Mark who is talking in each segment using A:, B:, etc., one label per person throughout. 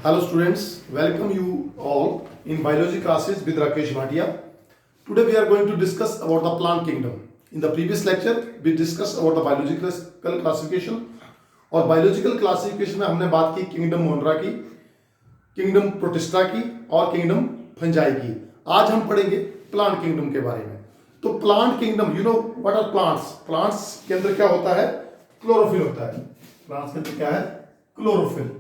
A: Hello students, welcome you all in biology classes with Rakesh Bhatia. Today we are going to discuss about the plant kingdom. In the previous lecture we discussed about the biological classification और biological classification में हमने बात की kingdom मोनरा की, kingdom protista की और kingdom fungi की. आज हम पढ़ेंगे प्लांट किंगडम के बारे में. तो plant kingdom, you know what are plants. Plants के अंदर क्या होता है? क्लोरोफिल होता है. प्लांट्स के अंदर क्या है? क्लोरोफिल.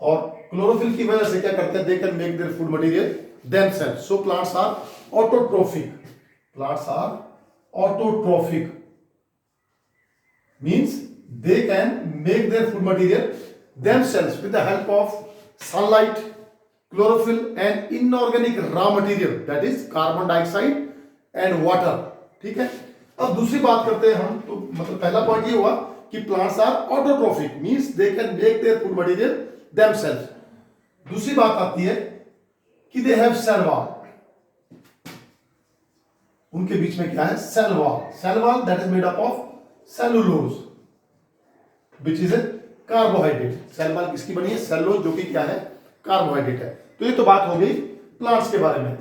A: और क्लोरोफिल की वजह से क्या करते हैं? They can make their food material themselves. So plants are autotrophic. Plants are autotrophic means they can make their food material themselves with the help of sunlight, chlorophyll and inorganic raw material, that is carbon dioxide and water. ठीक है. अब दूसरी बात करते हैं हम. तो मतलब पहला पॉइंट ये हुआ कि plants are autotrophic means they can make their food material themselves. दूसरी बात आती है कि they have cell wall. उनके बीच में क्या है? cell wall. Cell wall that is made up of cellulose which is a carbohydrate. Cell wall किसकी बनी है? सेलुलोज, जो कि क्या है? कार्बोहाइड्रेट है. तो ये तो बात हो गई प्लांट्स के बारे में,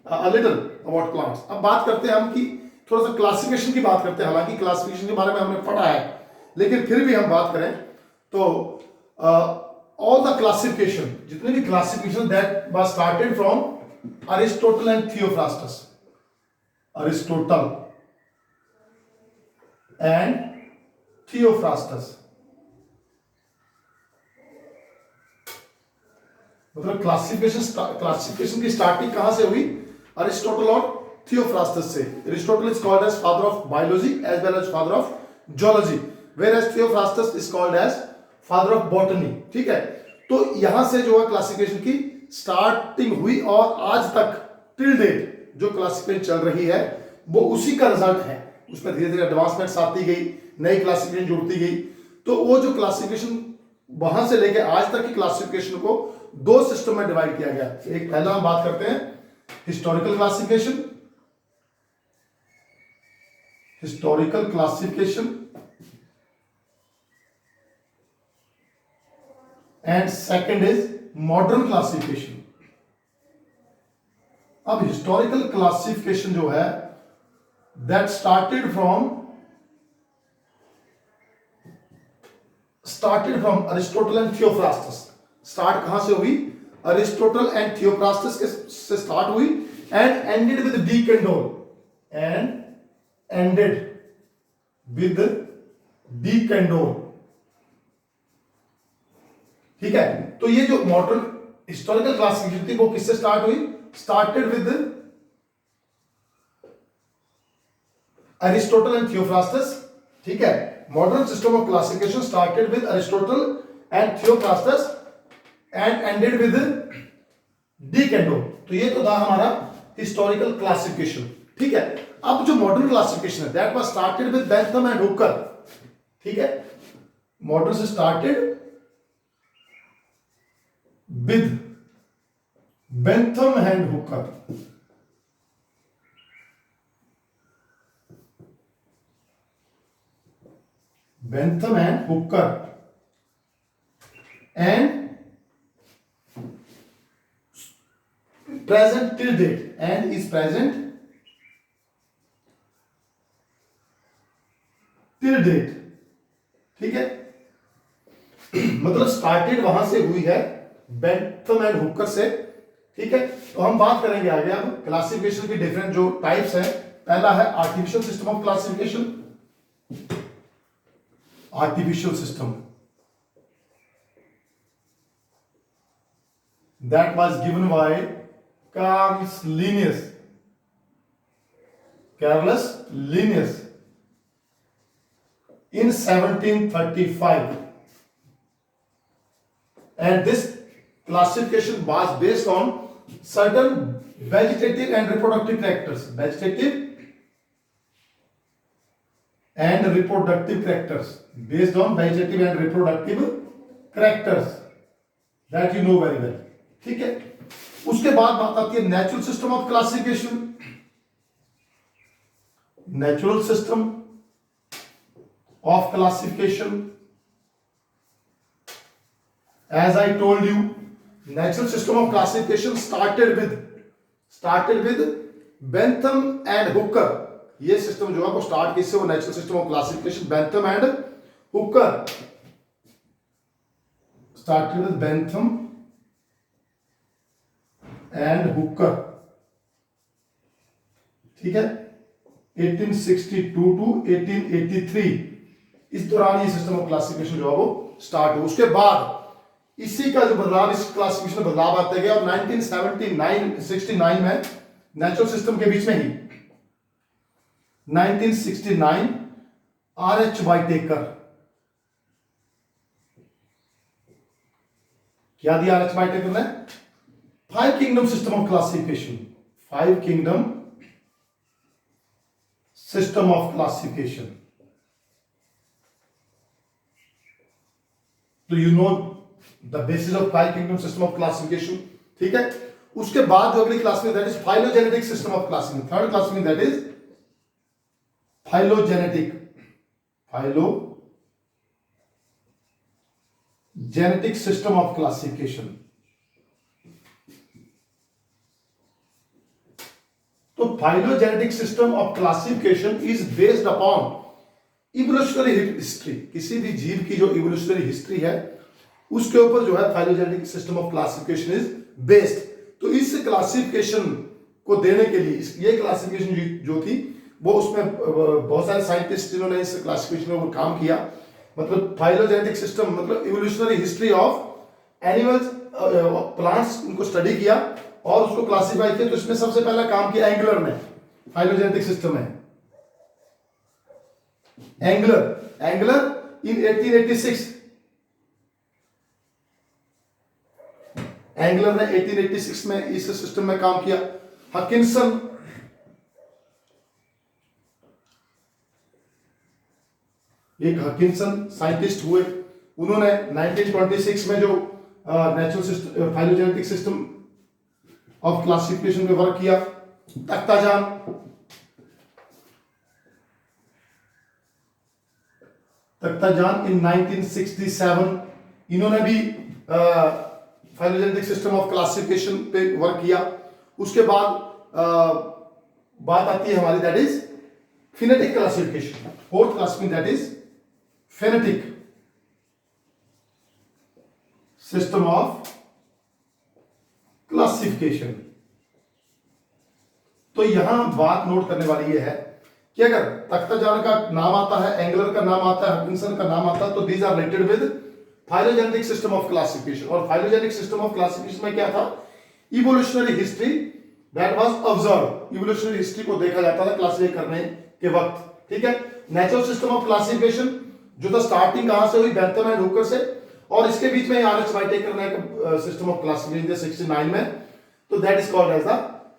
A: a little about plants. अब बात करते हैं हम कि थोड़ा सा क्लासिफिकेशन की बात करते हैं. हालांकि क्लासिफिकेशन के बारे में हमने पढ़ा है, लेकिन फिर भी हम बात करें तो ऑल द क्लासिफिकेशन, जितने भी classification that was started from Aristotle and Theophrastus. Aristotle and Theophrastus. मतलब क्लासिफिकेशन की स्टार्टिंग कहां से हुई? अरिस्टोटल और थियोफ्रास्टस से. Aristotle is called as father of biology as well as father of geology, whereas Theophrastus is called as father of botany. ठीक है. तो यहां से जो है क्लासिफिकेशन की स्टार्टिंग हुई और आज तक टिल डेट जो क्लासिफिकेशन चल रही है वो उसी का रिजल्ट है. उसमें धीरे धीरे एडवांसमेंट्स आती गई, नई क्लासिफिकेशन जुड़ती गई. तो वो जो क्लासिफिकेशन वहां से लेके आज तक की क्लासिफिकेशन को दो सिस्टम में डिवाइड किया गया. एक पहला हम बात करते हैं historical classification. Historical classification and second is modern classification. अब हिस्टोरिकल क्लासिफिकेशन जो है that started from Aristotle and Theophrastus. Start कहां से हुई? अरिस्टोटल एंड थियोफ्रास्टस के से स्टार्ट हुई and ended with D Candolle. And ended with D Candolle. ठीक है. तो ये जो मॉडर्न हिस्टोरिकल क्लासिफिकेशन थी वो किससे स्टार्ट हुई? Started with Aristotle and Theophrastus. ठीक है. Modern system of classification started with Aristotle and Theophrastus and ended with D Candolle. तो ये तो था हमारा हिस्टोरिकल क्लासिफिकेशन. ठीक है. अब जो मॉडर्न क्लासिफिकेशन है that was started with Bentham and Hooker. ठीक है. मॉडर्न से started with Bentham and Hooker. Bentham and Hooker and present till date and is present till date. ठीक है. मतलब स्टार्टेड वहां से हुई है बेंथम एंड हुकर से. ठीक है. तो हम बात करेंगे आगे अब क्लासिफिकेशन की डिफरेंट जो टाइप्स है. पहला है artificial system of classification. Artificial system that was given by Carolus Linnaeus. Carolus Linnaeus in 1735, and this classification was based on certain vegetative and reproductive characters. Vegetative and reproductive characters, based on vegetative and reproductive characters that you know very well. ठीक है. उसके बाद बात आती है natural system of classification. natural system of classification. as I told you, natural system of classification started with Bentham and Hooker. ये system जो है वो स्टार्ट किससे, वो natural system of classification Bentham and Hooker, started with Bentham and Hooker, ठीक है, 1862 to 1883, इस दौरान ये सिस्टम ऑफ क्लासिफिकेशन जो है वो स्टार्ट हुआ। उसके बाद इसी का जो बदलाव, इस क्लासिफिकेशन में बदलाव आते गए और 1969 में नेचुरल सिस्टम के बीच में ही 1969 R.H. Whittaker, क्या दिया R.H. Whittaker ने? 5 kingdom system of classification, 5 kingdom system of classification. तो you know the basis of 5 kingdom system of classification, ठीक है। उसके बाद जो अगली क्लास में, that is phylogenetic system of classification, third class में, that is phylogenetic system of classification. तो phylogenetic system of classification is based upon evolutionary history, किसी भी जीव की जो इवोल्यूशनरी हिस्ट्री है उसके ऊपर जो है phylogenetic system of classification is based. तो इस क्लासिफिकेशन को देने के लिए, ये क्लासिफिकेशन जो थी वो, उसमें बहुत सारे साइंटिस्ट जिन्होंने इस क्लासिफिकेशन में काम किया, मतलब फाइलोजेनेटिक सिस्टम मतलब evolutionary history of animals, plants, उनको स्टडी किया और उसको क्लासिफाई किया। तो इसमें सबसे पहला काम किया एंगलर ने, फाइलोजेनेटिक सिस्टम है एंगलर इन 1886, एंगलर ने 1886 में इस सिस्टम में काम किया। हकिंसन, एक हकिंसन साइंटिस्ट हुए, उन्होंने 1926 में जो natural system phylogenetic system of classification में वर्क किया। तख्ताजान इन 1967 इन्होंने भी फाइलोजेनेटिक सिस्टम ऑफ क्लासिफिकेशन पे वर्क किया। उसके बाद बात आती है हमारी, that is phenetic classification, fourth classification, that is phenetic system of classification. तो यहां बात नोट करने वाली यह है कि अगर तख्ताजान का नाम आता है, एंगलर का नाम आता है, हकिंसन का नाम आता है, तो these are related with phylogenetic system of classification. और फाइलोजेनेटिक सिस्टम ऑफ क्लासिफिकेशन में क्या था? Evolutionary history that was observe, evolutionary history को देखा जाता था क्लासिफाई करने के वक्त, ठीक है। नेचुरल सिस्टम ऑफ क्लासिफिकेशन जो था, स्टार्टिंग कहां से हुई? बेंथम एंड हुकर से, और इसके बीच में R.H. Whittaker ने एक सिस्टम ऑफ क्लासिफिकेशन 69 में, तो that is called as the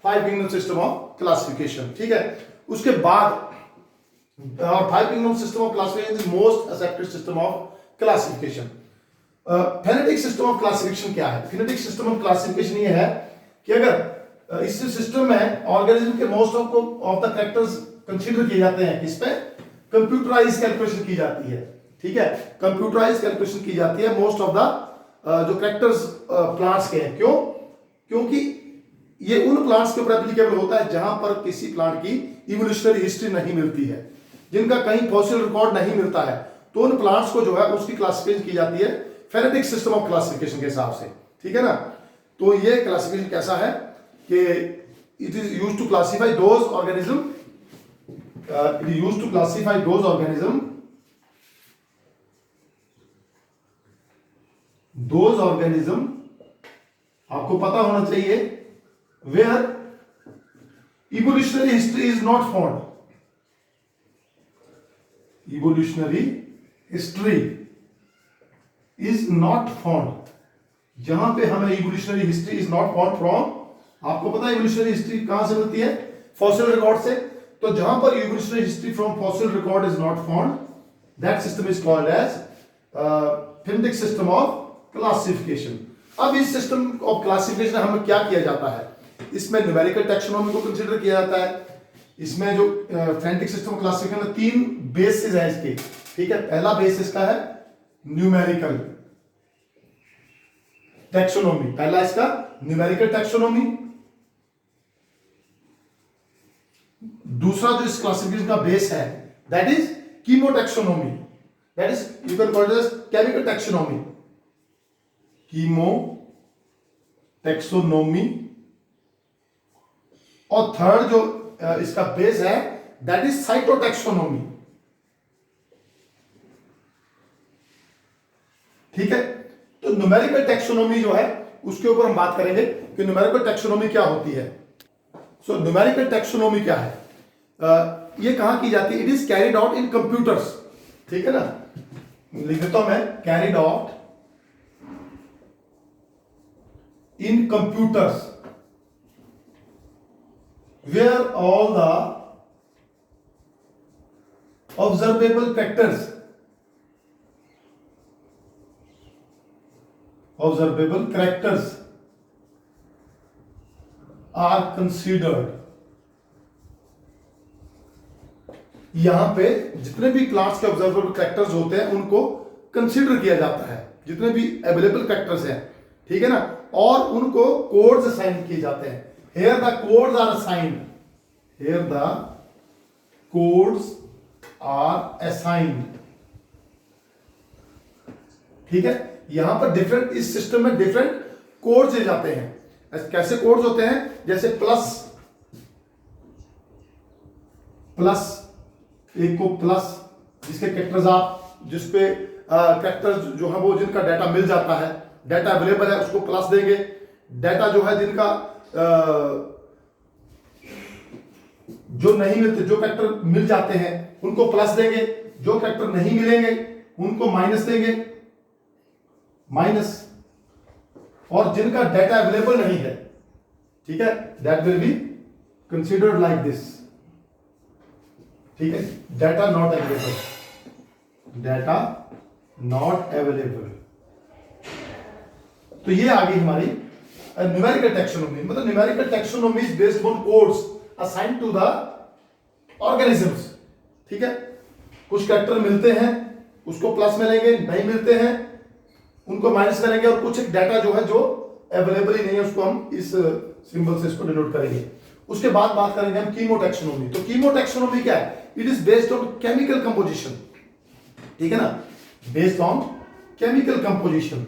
A: 5 kingdom system of classification, ठीक है। उसके बाद 5 kingdom system of classification is most accepted system of classification. Phenetic system of classification क्या है? फेनेटिक सिस्टम ऑफ क्लासिफिकेशन ये है कि अगर इस सिस्टम में ऑर्गेनिज्म के most of the characters consider किए जाते हैं, किस पे? कंप्यूटराइज कैलकुलेशन की जाती है, ठीक है। कंप्यूटराइज कैलकुलेशन की जाती है मोस्ट ऑफ द जो कैरेक्टर्स प्लांट्स के हैं। क्यों? क्योंकि ये उन प्लांट्स के ऊपर एप्लीकेबल होता है जहां पर किसी प्लांट की इवोल्यूशनरी हिस्ट्री नहीं मिलती है, जिनका कहीं फॉसिल रिकॉर्ड नहीं मिलता है, तो उन प्लांट्स को जो है उसकी क्लासिफिकेशन की जाती है फेनेटिक सिस्टम ऑफ क्लासिफिकेशन के हिसाब से, ठीक है ना। तो ये क्लासिफिकेशन कैसा है कि it is used to classify those organism, it is used to classify those organism, those organism, आपको पता होना चाहिए, where evolutionary history is not found, evolutionary history is not found, जहां पे हमें evolutionary history is not found from, आपको पता है इवोल्यूशनरी हिस्ट्री कहां से मिलती है? फॉसिल रिकॉर्ड से। तो जहां पर evolutionary history from fossil record is not found, that system is called as phenetic system of classification. अब इस सिस्टम ऑफ क्लासिफिकेशन हमें क्या किया जाता है? इसमें न्यूमेरिकल टैक्सोनॉमी को कंसीडर किया जाता है। इसमें जो फेनेटिक सिस्टम ऑफ क्लासिफिकेशन में 3 बेसिस है इसके, ठीक है। पहला बेस इसका है न्यूमेरिकल, टैक्सोनॉमी, पहला इसका न्यूमेरिकल टैक्सोनॉमी, दूसरा जो इस क्लासिफिकेशन का बेस है that is chemotaxonomy, that is you can call it as chemical taxonomy, chemotaxonomy. और थर्ड जो इसका बेस है दैट इज साइटोटैक्सोनॉमी। ठीक है, तो न्यूमेरिकल टैक्सोनॉमी जो है उसके ऊपर हम बात करेंगे कि न्यूमेरिकल टैक्सोनॉमी क्या होती है। सो न्यूमेरिकल टैक्सोनॉमी क्या है, ये कहां की जाती है? It is carried out in computers. ठीक है ना, लिख देता हूं मैं, carried out in computers where all the observable characters are considered। यहां पे जितने भी क्लास के ऑब्जर्वेबल कैरेक्टर्स होते हैं उनको कंसीडर किया जाता है, जितने भी अवेलेबल कैरेक्टर्स हैं, ठीक है ना, और उनको कोड्स असाइन किए जाते हैं। Here the codes are assigned. Here the codes are assigned. ठीक है, यहां पर डिफरेंट, इस सिस्टम में डिफरेंट कोड्स दिए जाते हैं। कैसे कोड्स होते हैं? जैसे प्लस, एक को प्लस, जिसके कैरेक्टर्स आप, जिसपे कैरेक्टर्स जो है वो जिनका डाटा मिल जाता है, डाटा अवेलेबल है, उसको प्लस देंगे। डाटा जो है जिनका जो नहीं मिलते, जो कैरेक्टर मिल जाते हैं उनको प्लस देंगे, जो कैरेक्टर नहीं मिलेंगे उनको माइनस देंगे, माइनस। और जिनका डाटा अवेलेबल नहीं है, ठीक है, that will be considered like this. ठीक है, data not available, data not available. तो ये आ गई हमारी न्यूमेरिकल टैक्सोनॉमी। मतलब numerical taxonomy is based on codes assigned to the organisms. ठीक है, कुछ कैरेक्टर मिलते हैं उसको प्लस में लेंगे, नहीं मिलते हैं उनको माइनस में लेंगे, और कुछ एक डाटा जो है जो अवेलेबल ही नहीं है उसको हम इस सिंबल से इसको डिनोट करेंगे। उसके बाद बात करेंगे हम कीमोटैक्सोनॉमी। तो कीमोटैक्सोनॉमी क्या है? It is based on chemical composition. ठीक है ना, based on chemical composition.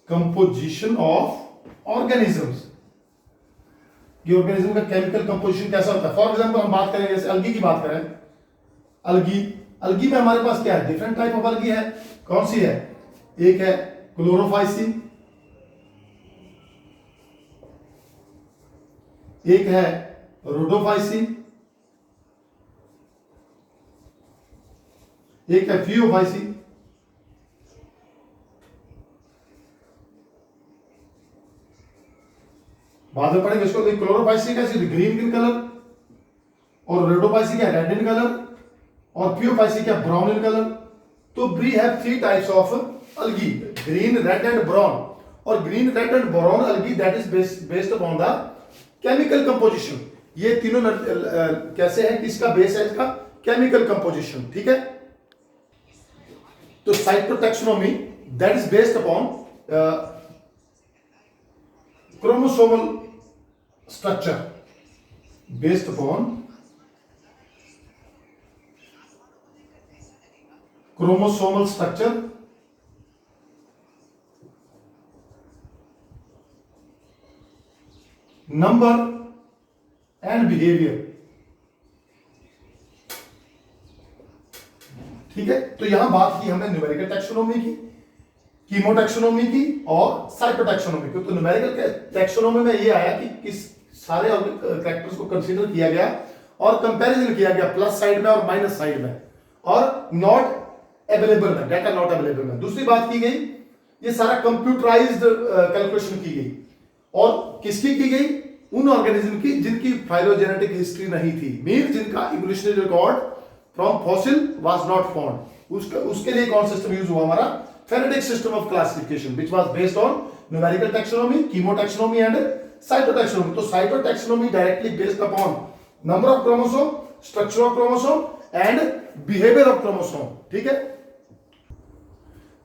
A: Composition of organisms, ये ऑर्गेनिज्म का केमिकल कंपोजिशन कैसा होता है। फॉर एग्जांपल हम बात करें, जैसे अलगी की बात करें, अलगी में हमारे पास क्या है? डिफरेंट टाइप ऑफ अलगी है। कौन सी है? एक है क्लोरोफाइसिन, एक है रोडोफाइसिन, एक है फियोफाइसिन। बाद में पढ़ेंगे इसको। क्लोरोफाइसिन कैसी? ग्रीन इन कलर, और रेडोफाइसिन क्या? रेड इन कलर, और फियोफाइसिन क्या? Brown in colour. तो we have three types of algae, green, red and brown. और green, red and brown algae that is based upon the chemical composition. ये तीनों कैसे है? किसका बेस है इसका? Chemical composition. ठीक है, तो cytotaxonomy that is based upon chromosomal structure, based upon chromosomal structure, number and behavior। ठीक है, तो यहां बात की हमने न्यूमेरिकल टैक्सोनॉमी की, कीमोटैक्सोनॉमी की और साइटोटैक्सोनॉमी की। तो न्यूमेरिकल टैक्सोनॉमी में ये आया कि किस सारे कैरेक्टर्स को कंसीडर किया गया और कंपैरिजन किया गया प्लस साइड में और माइनस साइड में, और नॉट अवेलेबल में, डाटा नॉट अवेलेबल में। दूसरी बात की गई, ये सारा कंप्यूटराइज्ड कैलकुलेशन की गई, और किसकी की गई? उन ऑर्गेनिज्म की जिनकी फाइलोजेनेटिक हिस्ट्री नहीं थी, मीन जिनका evolutionary record from fossil was not found. उसके लिए कौन सिस्टम यूज हुआ? हमारा Faraday system of classification, which was based on numerical taxonomy, chemotaxonomy and cytotaxonomy. तो cytotaxonomy directly based upon number of chromosome structure of chromosome and behaviour of chromosome. ठीक है,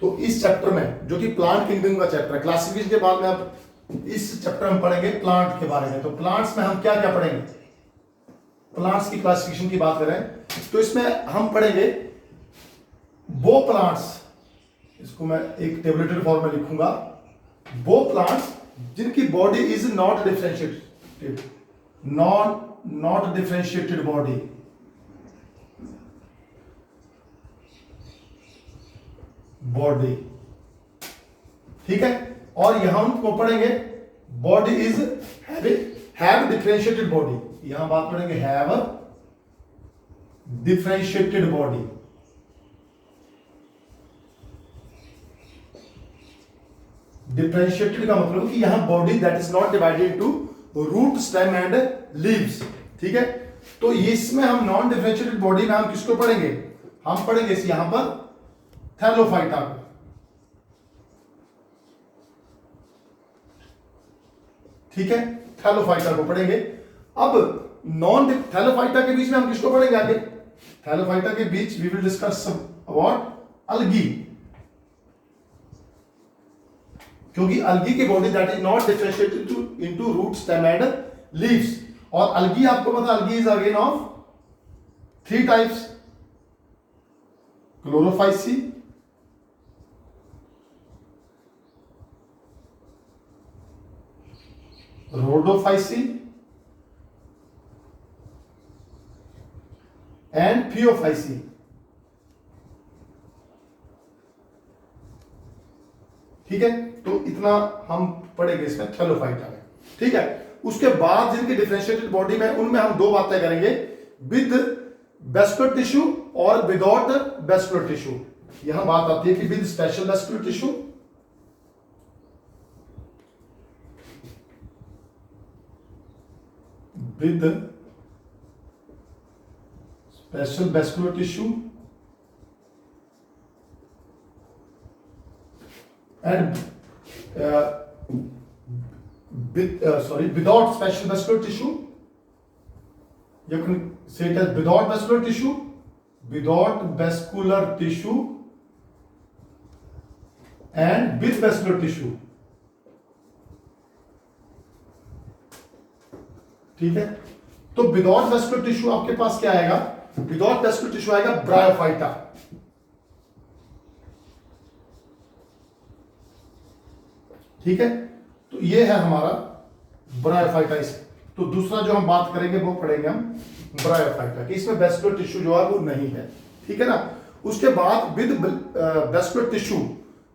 A: तो इस चैप्टर में जो कि प्लांट किंगडम का चैप्टर है, क्लासिफिकेशन के बाद में आप इस चैप्टर में पढ़ेंगे प्लांट के बारे में। तो प्लांट्स में हम क्या क्या पढ़ेंगे, प्लांट्स की क्लासिफिकेशन की बात करें तो इसमें हम पढ़ेंगे वो प्लांट्स, इसको मैं एक टेबलेटेड फॉर्म में लिखूंगा, वो प्लांट्स जिनकी body is not differentiated, not differentiated body, ठीक है। और यहां उनको पढ़ेंगे body is have differentiated body, यहां बात करेंगे हैव डिफरेंशिएटेड बॉडी। डिफरेंशिएटेड का मतलब कि यहां body that is not divided into root, stem and leaves. ठीक है, तो इसमें हम नॉन डिफरेंशिएटेड बॉडी में हम किसको पढ़ेंगे, हम पढ़ेंगे यहां पर थैलोफाइटा को। ठीक है, थैलोफाइटा को पढ़ेंगे। अब नॉन थैलोफाइटा के बीच में हम किसको पढ़ेंगे आगे, थैलोफाइटा के बीच we will discuss about algae, क्योंकि अलगी की body that is not differentiated into root, stem and leaves. और अलगी आपको पता, algae is again of 3 types, chlorophyceae, rhodophyceae and phaeophyceae. ठीक है, तो इतना हम पढ़ेंगे इसमें थैलोफाइटा में। ठीक है, उसके बाद जिनकी डिफरेंशिएटेड बॉडी में, उनमें हम 2 बातें करेंगे, विद वेस्कुलर टिश्यू और विदाउट वेस्कुलर टिश्यू। यहां बात आती है कि with special vascular tissue, with special vascular tissue and without special vascular tissue. You can say it as without vascular tissue, without vascular tissue and with vascular tissue. ठीक है, तो without vascular tissue आपके पास क्या आएगा, without vascular tissue आएगा bryophyta. ठीक है, तो ये है हमारा ब्रायोफाइटा। तो दूसरा जो हम बात करेंगे वो पढ़ेंगे हम ब्रायोफाइटा कि इसमें वेस्कुलर टिश्यू जो है वो नहीं है। ठीक है ना, उसके बाद विद वेस्कुलर टिश्यू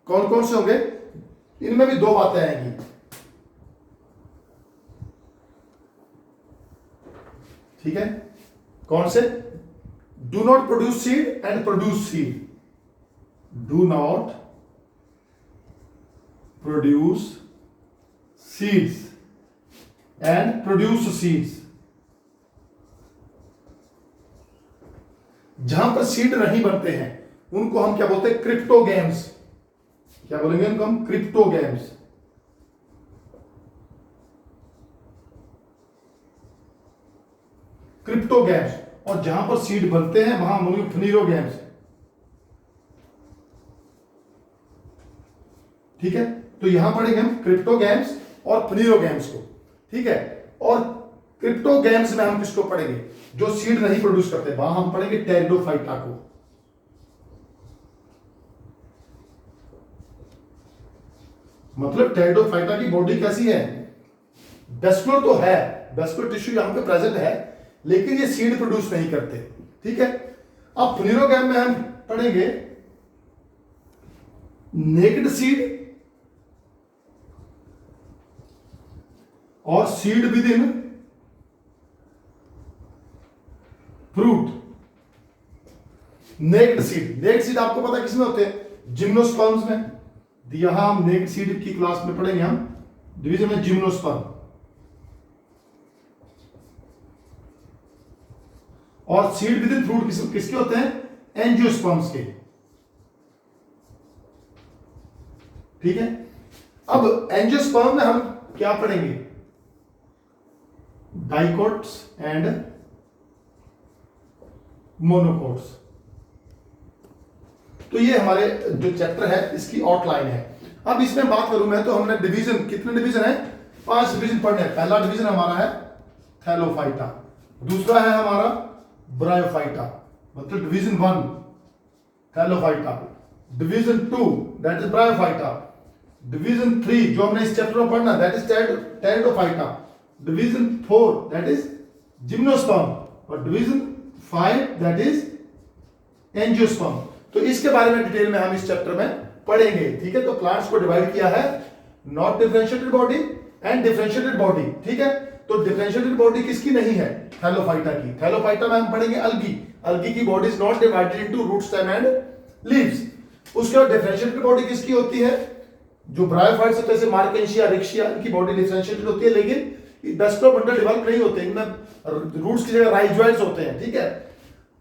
A: कौन कौन से होंगे, इनमें भी 2 बातें आएंगी। ठीक है, कौन से, do not produce seed and produce seed, do not produce seeds and produce seeds। जहां पर सीड नहीं बनते हैं उनको हम क्या बोलते हैं, क्रिप्टोगैम्स। क्या बोलेंगे उनको हम, क्रिप्टोगैम्स। क्रिप्टोगैम्स। और जहां पर सीड बनते हैं वहां हम बोलेंगे फ्नीरोगैम्स। ठीक है, तो यहां पढ़ेंगे हम क्रिप्टोगैम्स और फ्नीरोगैम्स को। ठीक है, और क्रिप्टोगैम्स में हम किसको पढ़ेंगे, जो सीड नहीं प्रोड्यूस करते, वहां हम पढ़ेंगे टेरिडोफाइटा को। मतलब टेरिडोफाइटा की बॉडी कैसी है, वेस्कुलर तो है, वेस्कुलर टिश्यू यहां पे प्रेजेंट है, लेकिन ये सीड प्रोड्यूस नहीं करते। ठीक है, अब फ्नीरोगैम में हम पढ़ेंगे नेक्ड सीड और seed within fruit. Naked seed आपको पता है किसमें होते हैं, जिम्नोस्पर्म्स में। यहां हम नेक्ड सीड की क्लास में पढ़ेंगे हम डिवीजन में जिम्नोस्पर्म। और सीड विद इन फ्रूट किसके होते हैं, एंजियोस्पर्म्स के। ठीक है, अब एंजियोस्पर्म में हम क्या पढ़ेंगे, डाइकोट्स एंड मोनोकोट्स। तो ये हमारे जो चैप्टर है इसकी आउटलाइन है। अब इसमें बात करूं मैं तो हमने डिवीजन, कितने डिवीजन है? 5 डिवीजन पढ़ने हैं। पहला डिवीजन हमारा है थैलोफाइटा, दूसरा है हमारा ब्रायोफाइटा, मतलब division 1 Thallophyta, division 2 that is bryophyta, division 3 जो हमने इस चैप्टर में पढ़ना that is pteridophyta, division 4 that is gymnosperm, और डिवीजन 5 दैट इज एंजियोस्पर्म। तो इसके बारे में डिटेल में हम इस चैप्टर में पढ़ेंगे, ठीक है। तो प्लांट्स को डिवाइड किया है not differentiated body and differentiated body, ठीक है। तो डिफरेंशिएटेड बॉडी किसकी नहीं है? थैलोफाइटा की। थैलोफाइटा में हम पढ़ेंगे अलगी, अलगी की body is not divided into root, stem and leaves. उसके बाद डिफरेंशिएटेड बॉडी किसकी होती है? जो ब्रायोफाइट्स होते हैं जैसे मार्केंशिया, रिक्शिया, इनकी बॉडी डिफरेंशिएटेड होती है, लेकिन वेस्कुलर बंडल डेवलप नहीं होते, इनमें रूट्स की जगह राइजोइड्स होते हैं, ठीक है।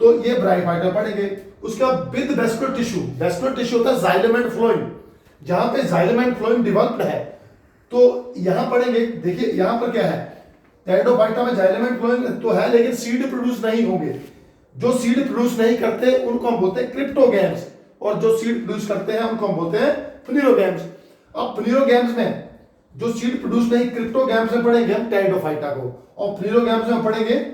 A: तो ये ब्रायोफाइटा पढ़ेंगे। उसके बाद with vascular tissue, vascular tissue होता है जाइलम एंड फ्लोएम, जहां पे जाइलम एंड फ्लोएम डेवलप्ड है। तो यहां पढ़ेंगे, देखिए यहां पर क्या है, टेरिडोफाइटा में जाइलम एंड फ्लोएम तो है, लेकिन सीड प्रोड्यूस नहीं होंगे। जो सीड प्रोड्यूस नहीं करते उनको हम बोलते हैं क्रिप्टोगैम्स, और जो सीड प्रोड्यूस करते हैं उनको हम बोलते हैं फ्लोरोगैम्स। अब फ्लोरोगैम्स में जो सीड प्रोड्यूस नहीं, क्रिप्टोगैम्स में पढ़ेंगे हम टेरिडोफाइटा को, और फ्लोरोगैम्स में पढ़ेंगे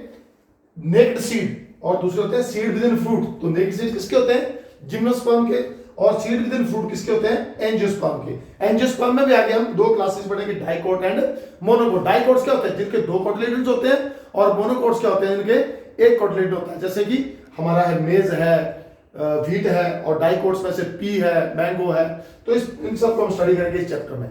A: नेक्ड सीड, और दूसरे होते हैं सीड विद इन फ्रूट। तो नेक्ड सीड किसके होते हैं? जिम्नोस्पर्म के। और सीड विद इन फ्रूट किसके होते हैं? एंजियोस्पर्म के। एंजियोस्पर्म में भी आगे हम 2 क्लासेस पढ़ेंगे, डाइकोट एंड मोनोकोट। डाइकोट्स क्या होते हैं? जिनके 2 कोटिलेडन्स होते हैं, और मोनोकोट्स क्या होते हैं? जिनके 1 कोटिलेडन होता है, जैसे कि हमारा है मेज है, व्हीट है, और डाइकोट्स में से पी है, मैंगो है। तो इन सबको हम स्टडी करेंगे इस चैप्टर में।